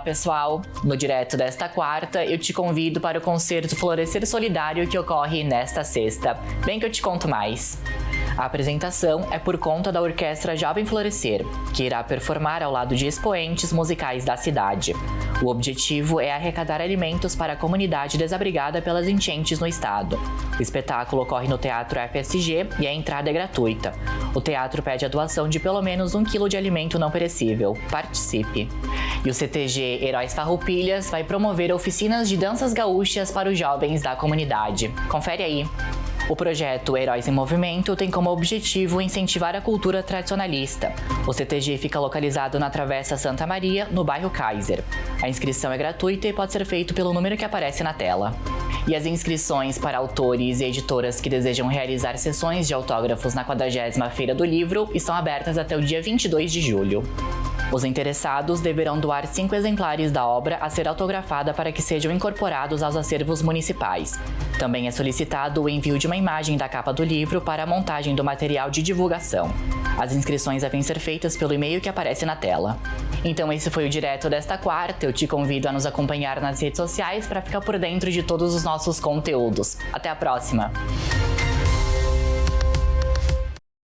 pessoal! No direto desta quarta, eu te convido para o concerto Florescer Solidário que ocorre nesta sexta. Vem que eu te conto mais. A apresentação é por conta da Orquestra Jovem Florescer, que irá performar ao lado de expoentes musicais da cidade. O objetivo é arrecadar alimentos para a comunidade desabrigada pelas enchentes no estado. O espetáculo ocorre no Teatro FSG e a entrada é gratuita. O teatro pede a doação de pelo menos 1 quilo de alimento não perecível. Participe! E o CTG Heróis Farroupilhas vai promover oficinas de danças gaúchas para os jovens da comunidade. Confere aí! O projeto Heróis em Movimento tem como objetivo incentivar a cultura tradicionalista. O CTG fica localizado na Travessa Santa Maria, no bairro Kaiser. A inscrição é gratuita e pode ser feito pelo número que aparece na tela. E as inscrições para autores e editoras que desejam realizar sessões de autógrafos na 40ª Feira do Livro estão abertas até o dia 22 de julho. Os interessados deverão doar 5 exemplares da obra a ser autografada para que sejam incorporados aos acervos municipais. Também é solicitado o envio de uma imagem da capa do livro para a montagem do material de divulgação. As inscrições devem ser feitas pelo e-mail que aparece na tela. Então esse foi o Direto desta quarta. Eu te convido a nos acompanhar nas redes sociais para ficar por dentro de todos os nossos conteúdos. Até a próxima!